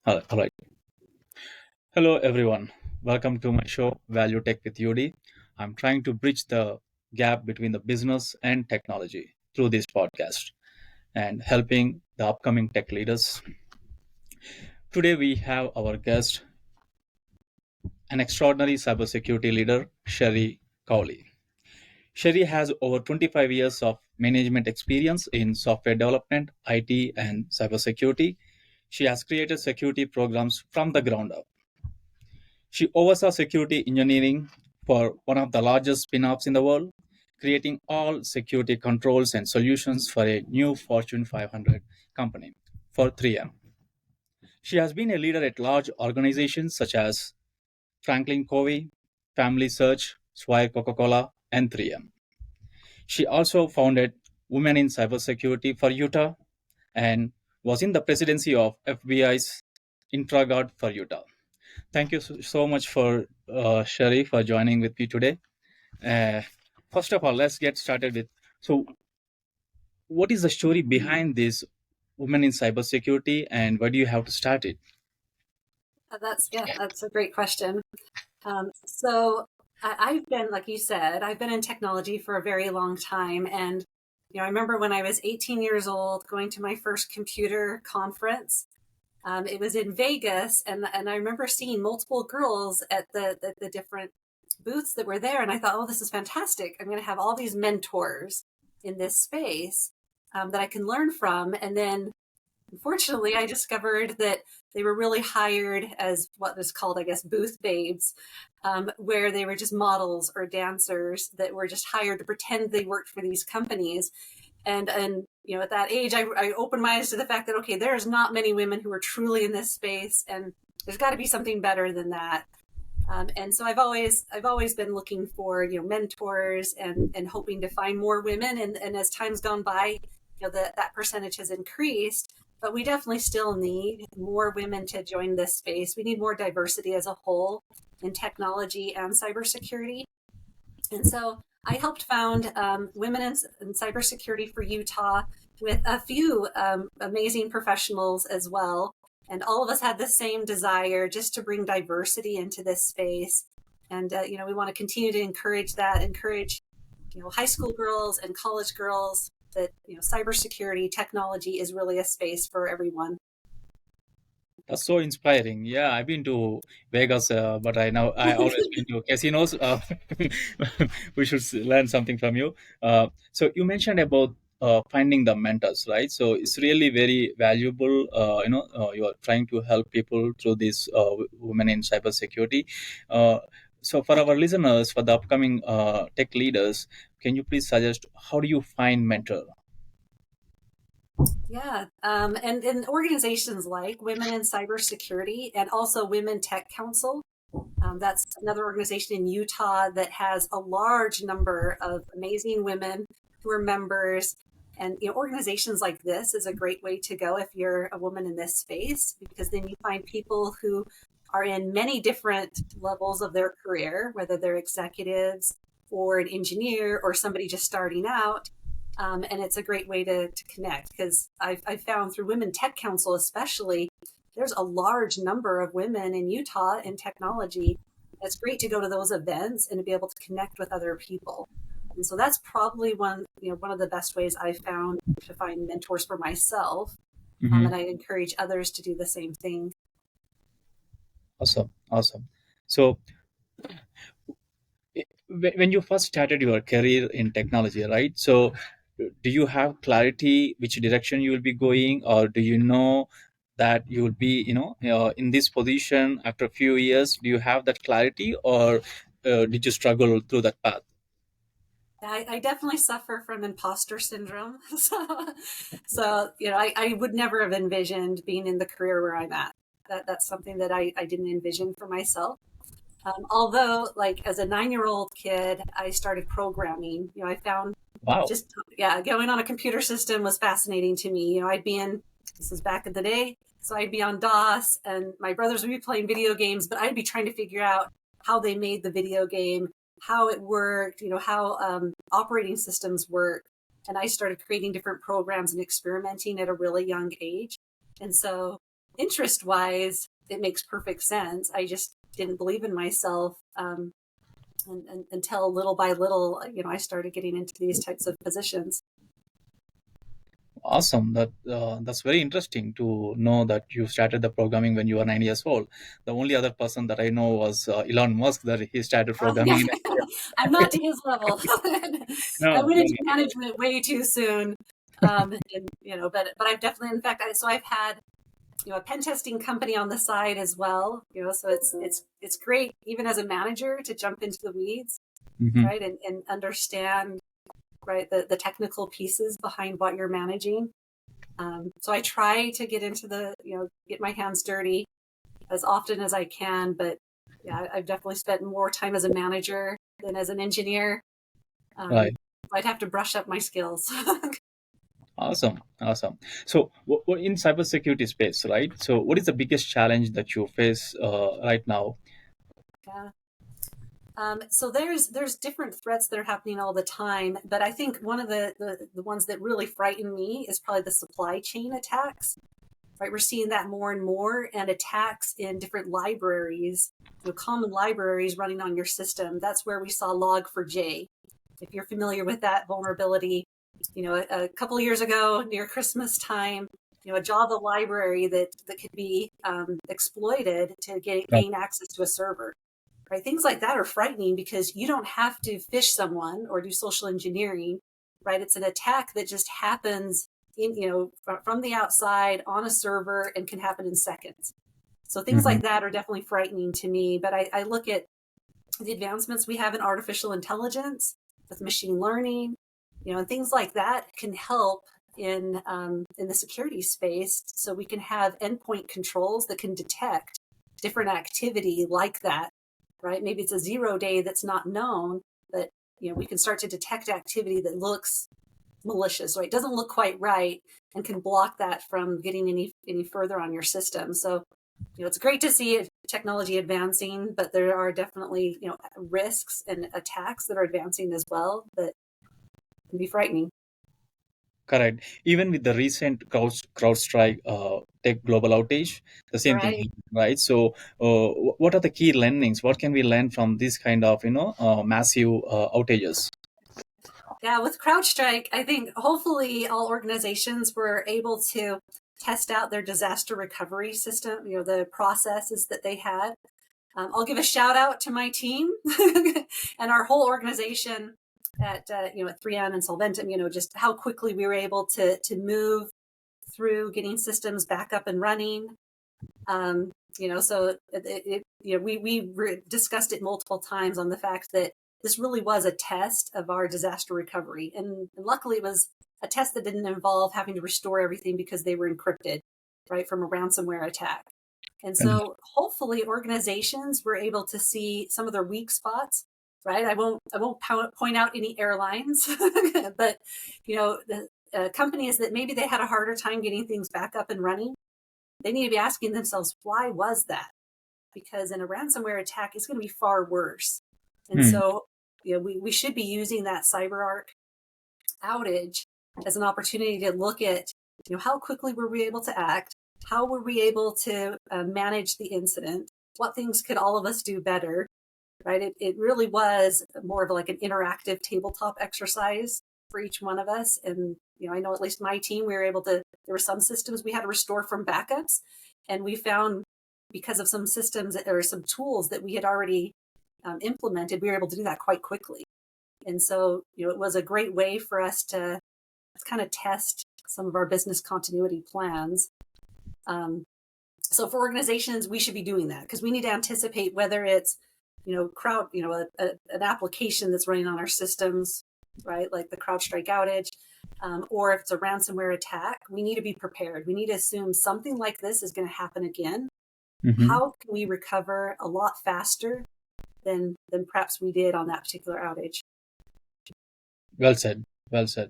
All right. Hello, everyone. Welcome to my show, Value Tech with UD. I'm trying to bridge the gap between the business and technology through this podcast and helping the upcoming tech leaders. Today, we have our guest, an extraordinary cybersecurity leader, Sherrie Cowley. Sherrie has over 25 years of management experience in software development, IT, and cybersecurity. She has created security programs from the ground up. She oversaw security engineering for one of the largest spin-offs in the world, creating all security controls and solutions for a new Fortune 500 company for 3M. She has been a leader at large organizations such as Franklin Covey, Family Search, Swire Coca-Cola, and 3M. She also founded Women in Cybersecurity for Utah and was in the presidency of FBI's IntraGuard for Utah. Thank you so much for Sherry for joining with me today. Uh, First of all, let's get started with so what is the story behind this women in cybersecurity and why do you have to start it? That's a great question. I've been, like you said, I've been in technology for a very long time. And, I remember when I was 18 years old going to my first computer conference. It was in Vegas. And I remember seeing multiple girls at the different booths that were there. And I thought, oh, this is fantastic. I'm going to have all these mentors in this space that I can learn from. And then unfortunately, I discovered that they were really hired as what is called, I guess, booth babes, where they were just models or dancers that were just hired to pretend they worked for these companies. And at that age, I opened my eyes to the fact that, okay, there's not many women who are truly in this space, and there's got to be something better than that. And so I've always been looking for mentors and hoping to find more women. And as time's gone by, that percentage has increased. But we definitely still need more women to join this space. We need more diversity as a whole in technology and cybersecurity. And so I helped found Women in Cybersecurity for Utah with a few amazing professionals as well. And all of us had the same desire just to bring diversity into this space. And, we want to continue to encourage high school girls and college girls that, cybersecurity technology is really a space for everyone. That's so inspiring. Yeah, I've been to Vegas, but I always been to casinos. We should learn something from you. So you mentioned about finding the mentors, right? So it's really very valuable. You are trying to help people through this women in cybersecurity. So for our listeners, for the upcoming tech leaders, can you please suggest how do you find mentor? Yeah. And in organizations like Women in Cybersecurity and also Women Tech Council, that's another organization in Utah that has a large number of amazing women who are members. And organizations like this is a great way to go if you're a woman in this space, because then you find people who are in many different levels of their career, whether they're executives or an engineer or somebody just starting out. And it's a great way to connect, because I've found through Women Tech Council especially, there's a large number of women in Utah in technology. It's great to go to those events and to be able to connect with other people. And so that's probably one of the best ways I've found to find mentors for myself. Mhm. And I encourage others to do the same thing. Awesome, awesome. So when you first started your career in technology, right? So do you have clarity which direction you will be going, or do you know that you will be in this position after a few years? Do you have that clarity, or did you struggle through that path? I definitely suffer from imposter syndrome. I would never have envisioned being in the career where I'm at. That's something that I didn't envision for myself. Although, like as a 9-year-old kid, I started programming. I found Wow. just, yeah, going on a computer system was fascinating to me. This is back in the day, so I'd be on DOS and my brothers would be playing video games, but I'd be trying to figure out how they made the video game, how it worked, how operating systems work. And I started creating different programs and experimenting at a really young age. And so interest wise, it makes perfect sense. I just didn't believe in myself. And until little by little, I started getting into these types of positions. Awesome. That's very interesting to know that you started the programming when you were 9 years old. The only other person that I know was Elon Musk, that he started Yeah, programming in I'm not to his level. I no, went no, into no. management way too soon. And but I've definitely, in fact, so I've had a pen testing company on the side as well. So it's great even as a manager to jump into the weeds, Mhm. right, and understand, right, the technical pieces behind what you're managing. So I try to get into get my hands dirty as often as I can. But yeah, I've definitely spent more time as a manager than as an engineer. Um, Right. I'd have to brush up my skills. Awesome. Awesome. So, in cybersecurity space, right? So, what is the biggest challenge that you face right now? Yeah. So there's different threats that are happening all the time, but I think one of the ones that really frighten me is probably the supply chain attacks. Right, we're seeing that more and more, and attacks in different libraries, common libraries running on your system. That's where we saw Log4j. If you're familiar with that vulnerability, a couple of years ago near Christmas time, a Java library that could be exploited to Right. gain access to a server. Right, things like that are frightening because you don't have to phish someone or do social engineering. Right, it's an attack that just happens from the outside on a server and can happen in seconds. So things Mhm. like that are definitely frightening to me. But I look at the advancements we have in artificial intelligence with machine learning, and things like that can help in the security space. So we can have endpoint controls that can detect different activity like that. Right? Maybe it's a 0 day that's not known, but we can start to detect activity that looks malicious, right? It doesn't look quite right, and can block that from getting any further on your system. So it's great to see technology advancing, but there are definitely risks and attacks that are advancing as well that can be frightening. Correct. Even with the recent CrowdStrike tech global outage, the same thing, Right. right? So, what are the key learnings? What can we learn from this kind of massive outages? Yeah, with CrowdStrike, I think hopefully all organizations were able to test out their disaster recovery system, the processes that they had. I'll give a shout out to my team and our whole organization at 3M and Solventum. Just how quickly we were able to move through getting systems back up and running. So we discussed it multiple times on the fact that this really was a test of our disaster recovery, and luckily it was a test that didn't involve having to restore everything because they were encrypted, right, from a ransomware attack. And so hopefully organizations were able to see some of their weak spots, right? I won't point out any airlines, but the companies that maybe they had a harder time getting things back up and running, they need to be asking themselves, why was that? Because in a ransomware attack, it's going to be far worse. And Hmm. so, we should be using that CyberArk outage as an opportunity to look at, how quickly were we able to act? How were we able to manage the incident? What things could all of us do better? Right? It really was more of like an interactive tabletop exercise for each one of us. And, I know at least my team, we were able to, there were some systems we had to restore from backups. And we found because of some systems or some tools that we had already implemented, we were able to do that quite quickly. And so, it was a great way for us to kind of test some of our business continuity plans. Um, so for organizations, we should be doing that because we need to anticipate whether it's, an application that's running on our systems, right? Like the CrowdStrike outage, or if it's a ransomware attack, we need to be prepared. We need to assume something like this is going to happen again. Hmm. How can we recover a lot faster than perhaps we did on that particular outage? Well said. Well said.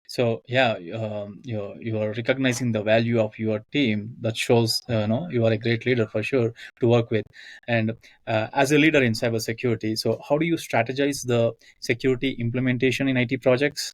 So, yeah, you are recognizing the value of your team. That shows, you are a great leader for sure to work with. And as a leader in cybersecurity, so how do you strategize the security implementation in IT projects?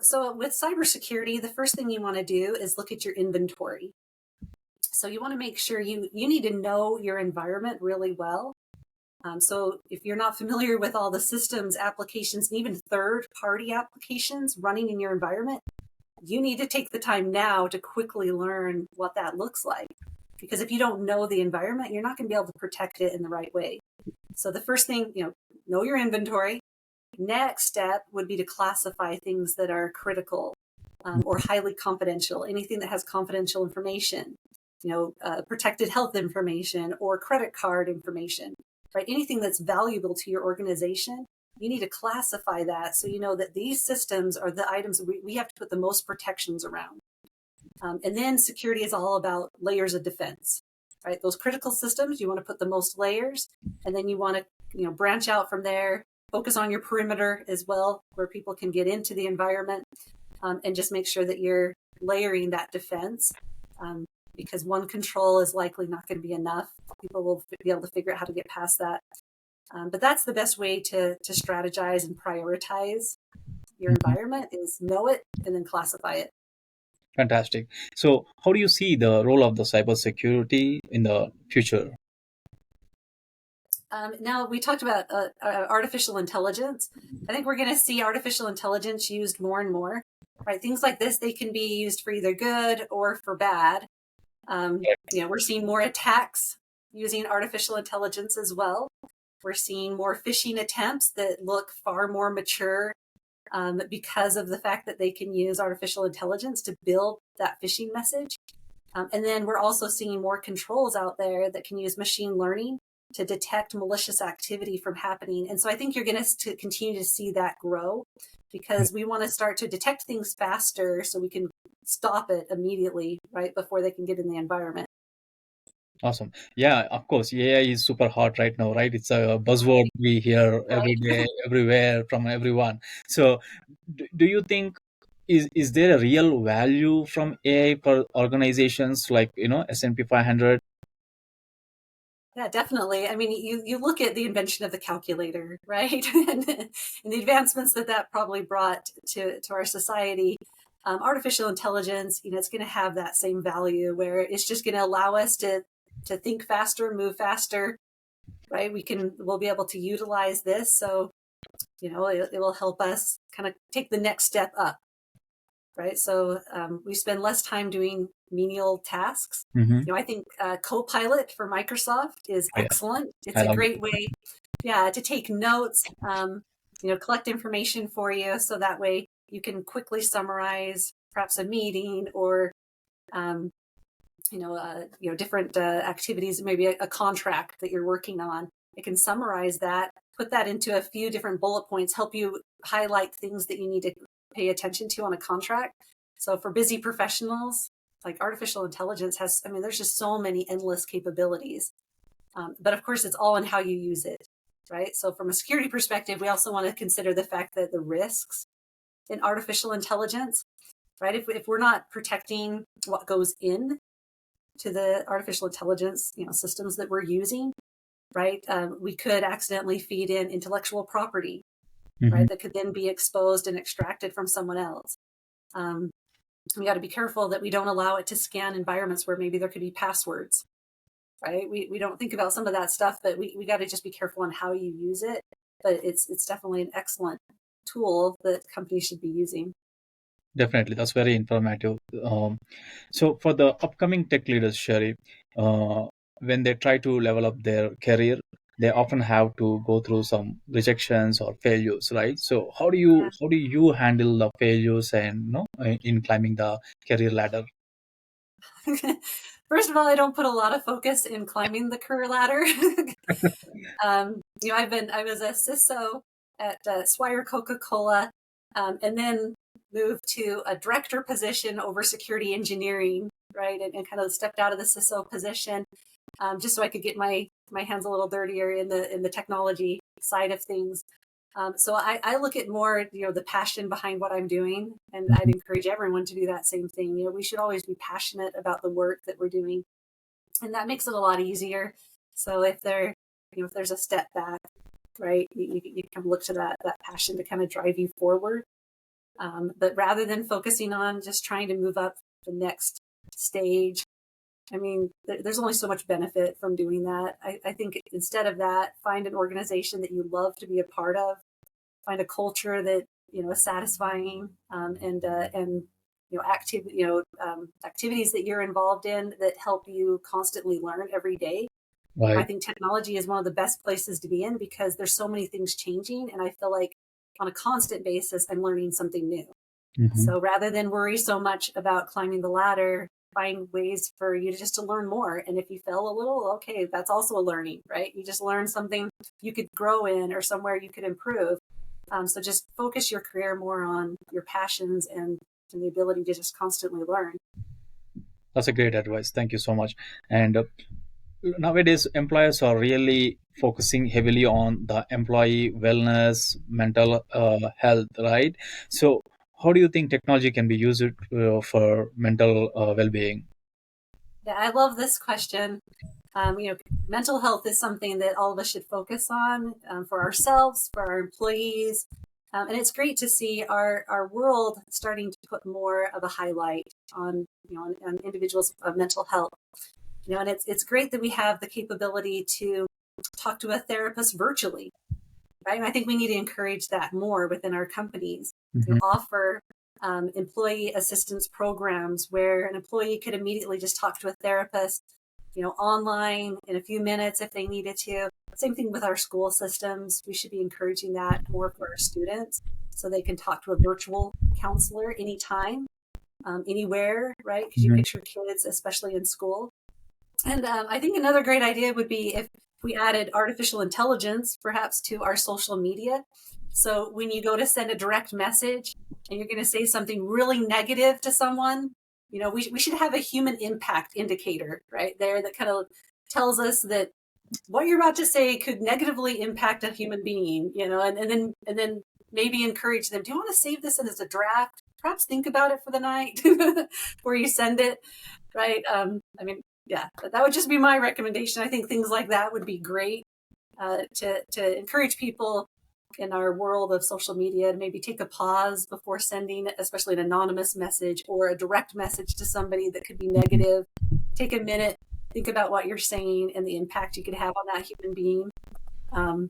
So with cybersecurity, the first thing you want to do is look at your inventory. So you want to make sure you need to know your environment really well. So if you're not familiar with all the systems, applications, and even third-party applications running in your environment, you need to take the time now to quickly learn what that looks like. Because if you don't know the environment, you're not going to be able to protect it in the right way. So the first thing, know your inventory. Next step would be to classify things that are critical or highly confidential, anything that has confidential information, protected health information or credit card information, right? Anything that's valuable to your organization, you need to classify that so you know that these systems are the items we have to put the most protections around. And then security is all about layers of defense, right? Those critical systems, you want to put the most layers, and then you want to, branch out from there, focus on your perimeter as well, where people can get into the environment, and just make sure that you're layering that defense, because one control is likely not going to be enough. People will be able to figure out how to get past that. But that's the best way to strategize and prioritize your Mhm. environment, is know it and then classify it. Fantastic. So, how do you see the role of the cybersecurity in the future? Now, we talked about artificial intelligence. I think we're going to see artificial intelligence used more and more, right? Things like this, they can be used for either good or for bad. We're seeing more attacks using artificial intelligence as well. We're seeing more phishing attempts that look far more mature, because of the fact that they can use artificial intelligence to build that phishing message. And then we're also seeing more controls out there that can use machine learning to detect malicious activity from happening. And so I think you're going to continue to see that grow, because we want to start to detect things faster so we can stop it immediately, right, before they can get in the environment. Awesome. Yeah, of course. AI is super hot right now, right? It's a buzzword we hear every Right. day, everywhere from everyone. So, do you think is there a real value from AI for organizations like S&P 500? Yeah, definitely. I mean, you look at the invention of the calculator, right? and the advancements that probably brought to our society. Artificial intelligence, it's going to have that same value, where it's just going to allow us to think faster, move faster, right? We'll be able to utilize this. So, it will help us kind of take the next step up, right? So we spend less time doing menial tasks. Mm-hmm. I think Copilot for Microsoft is Yeah, excellent. It's I a love great it. way, yeah, to take notes, collect information for you, so that way you can quickly summarize perhaps a meeting or um, different activities, maybe a contract that you're working on. It can summarize that, put that into a few different bullet points, help you highlight things that you need to pay attention to on a contract. So for busy professionals, like artificial intelligence has, I mean, there's just so many endless capabilities. But of course, it's all in how you use it, right? So from a security perspective, we also want to consider the fact that the risks in artificial intelligence, right? If we're not protecting what goes in to the artificial intelligence, systems that we're using, right? We could accidentally feed in intellectual property, Mm-hmm. right? That could then be exposed and extracted from someone else. Um, we got to be careful that we don't allow it to scan environments where maybe there could be passwords, right? We don't think about some of that stuff, but we got to just be careful on how you use it. But it's definitely an excellent tool that companies should be using. Definitely, that's very informative. So, for the upcoming tech leaders, Sherry, uh, when they try to level up their career, they often have to go through some rejections or failures, right? So, Yeah. how do you handle the failures and in climbing the career ladder? First of all, I don't put a lot of focus in climbing the career ladder. I was a CISO at Swire Coca-Cola, and then moved to a director position over security engineering, right? And kind of stepped out of the CISO position, just so I could get my hands a little dirtier in the technology side of things. So I look at more, the passion behind what I'm doing, and I'd Mhm. encourage everyone to do that same thing. We should always be passionate about the work that we're doing, and that makes it a lot easier. So if there's a step back, right, you can look to that passion to kind of drive you forward. But rather than focusing on just trying to move up the next stage, I mean, there's only so much benefit from doing that. I think instead of that, find an organization that you love to be a part of, find a culture that is satisfying, and activities that you're involved in that help you constantly learn every day. I Right. think technology is one of the best places to be in because there's so many things changing, and I feel like on a constant basis I'm learning something new. Hmm. So rather than worry so much about climbing the ladder, find ways for you to just to learn more. And if you fail a little, okay, that's also a learning, right? You just learn something you could grow in or somewhere you could improve. So just focus your career more on your passions and the ability to just constantly learn. That's a great advice. Thank you so much. And nowadays, employers are really focusing heavily on the employee wellness, mental health, right? So, how do you think technology can be used for mental well-being? Yeah, I love this question. Mental health is something that all of us should focus on, for ourselves, for our employees. And it's great to see our world starting to put more of a highlight on, on individuals' mental health. And it's great that we have the capability to talk to a therapist virtually, right? And I think we need to encourage that more within our companies. Hmm. Offer employee assistance programs where an employee could immediately just talk to a therapist, online in a few minutes if they needed to. Same thing with our school systems. We should be encouraging that more for our students so they can talk to a virtual counselor anytime, anywhere, right? Because you Hmm. picture kids, especially in school. And I think another great idea would be if we added artificial intelligence, perhaps, to our social media. So when you go to send a direct message and you're going to say something really negative to someone, we should have a human impact indicator right there that kind of tells us that what you're about to say could negatively impact a human being, and then maybe encourage them. Do you want to save this as a draft? Perhaps think about it for the night before you send it, right? I mean, yeah, that would just be my recommendation. I think things like that would be great, to encourage people in our world of social media to maybe take a pause before sending, especially an anonymous message or a direct message to somebody that could be negative. Take a minute, think about what you're saying and the impact you could have on that human being. Um,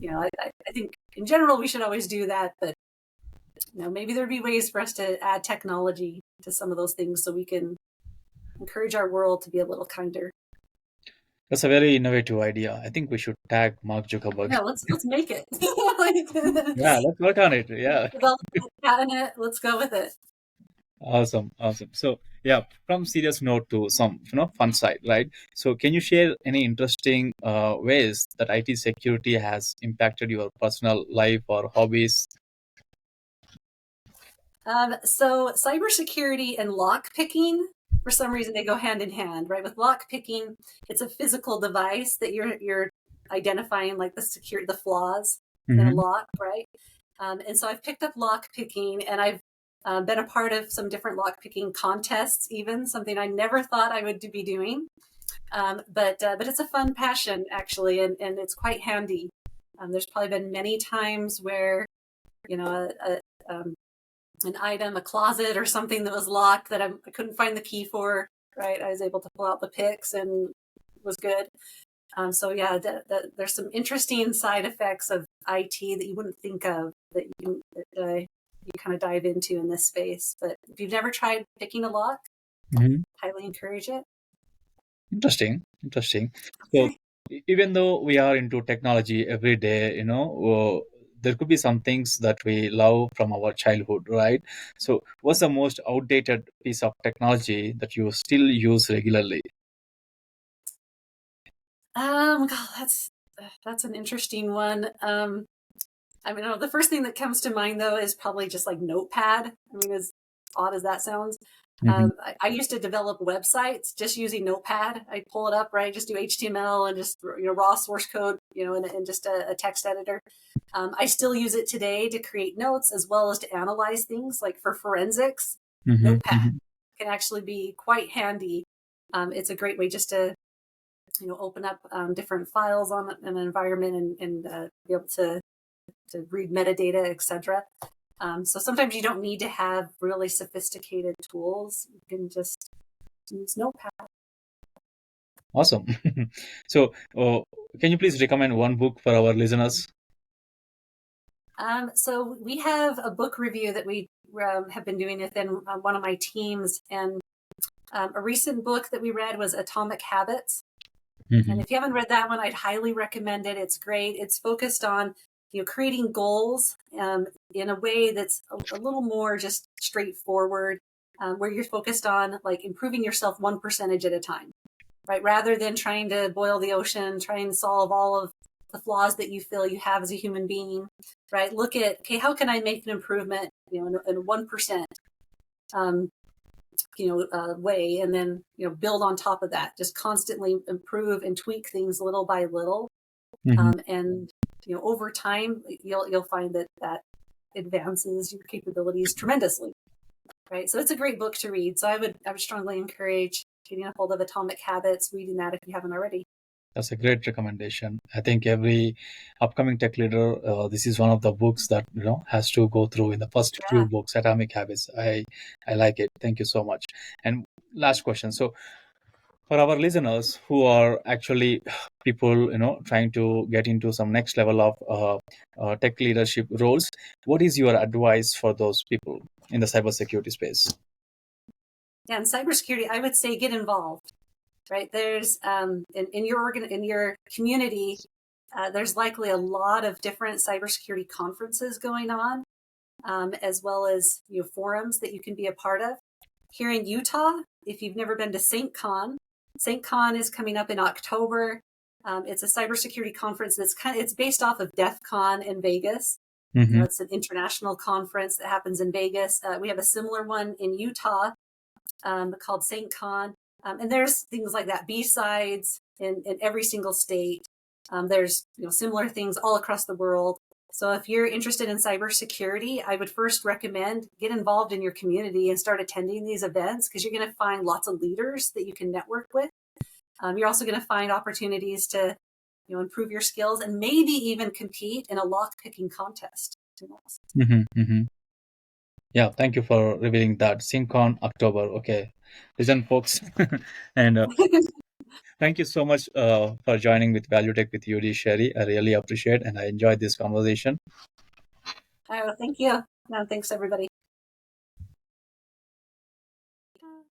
I think in general we should always do that, but maybe there'd be ways for us to add technology to some of those things so we can encourage our world to be a little kinder. That's a very innovative idea. I think we should tag Mark Zuckerberg. Yeah, let's make it. Yeah, let's work on it. Yeah. Develop it, patent it. Let's go with it. Awesome, awesome. So, yeah, from serious note to some, fun side, right? So, can you share any interesting ways that IT security has impacted your personal life or hobbies? So cybersecurity and lock picking, for some reason, they go hand in hand, right? With lock picking, it's a physical device that you're identifying, like the flaws in a Hmm. lock, right? And so I've picked up lock picking, and I've been a part of some different lock picking contests, even something I never thought I would be doing. But it's a fun passion actually, and it's quite handy. There's probably been many times where you know a, an item, a closet or something that was locked that I couldn't find the key for. Right, I was able to pull out the picks and it was good. So yeah, there's some interesting side effects of IT that you wouldn't think of you kind of dive into in this space. But if you've never tried picking a lock, Hmm. highly encourage it. Interesting, interesting. So, Okay. even though we are into technology every day, there could be some things that we love from our childhood, right? So, what's the most outdated piece of technology that you still use regularly? God, that's an interesting one. I mean, the first thing that comes to mind though is probably just like Notepad. I mean, as odd as that sounds, Hmm. I used to develop websites just using Notepad. I'd pull it up, right? Just do HTML and just raw source code, and just a text editor. I still use it today to create notes as well as to analyze things like for forensics. Hmm. Notepad Hmm. can actually be quite handy. It's a great way just to open up different files on an environment and be able to read metadata, etc. So sometimes you don't need to have really sophisticated tools. You can just use Notepad. Awesome. So, can you please recommend one book for our listeners? So we have a book review that we have been doing within one of my teams, and a recent book that we read was Atomic Habits. And Hmm. if you haven't read that one, I'd highly recommend it. It's great. It's focused on creating goals in a way that's a little more just straightforward, where you're focused on like improving yourself 1% at a time, right? Rather than trying to boil the ocean, trying to solve all of the flaws that you feel you have as a human being, right? Look at, okay, how can I make an improvement, in 1%, um, way, and then build on top of that. Just constantly improve and tweak things little by little, Hmm. and over time you'll find that advances your capabilities tremendously, right? So it's a great book to read. So I would strongly encourage getting a hold of Atomic Habits, reading that if you haven't already. That's a great recommendation. I think every upcoming tech leader, this is one of the books that has to go through in the first few Yeah. books. Atomic Habits. I like it. Thank you so much. And last question. So, for our listeners who are actually people trying to get into some next level of tech leadership roles, what is your advice for those people in the cybersecurity space? Yeah, in cybersecurity, I would say get involved. Right, there's in your community, there's likely a lot of different cybersecurity conferences going on, as well as forums that you can be a part of. Here in Utah, if you've never been to St. Con is coming up in October. It's a cybersecurity conference it's based off of DEF CON in Vegas. Mm-hmm. It's an international conference that happens in Vegas. We have a similar one in Utah, called St. Con. And there's things like that, B-sides in every single state. There's similar things all across the world. So if you're interested in cybersecurity, I would first recommend get involved in your community and start attending these events, because you're going to find lots of leaders that you can network with. You're also going to find opportunities to improve your skills and maybe even compete in a lock picking contest. Mm-hmm. Mm-hmm. Yeah, thank you for revealing that. SyncCon October. Okay, listen, folks, and thank you so much for joining with Value Tech with UD Sherry. I really appreciate and I enjoyed this conversation. Thank you. No, thanks everybody.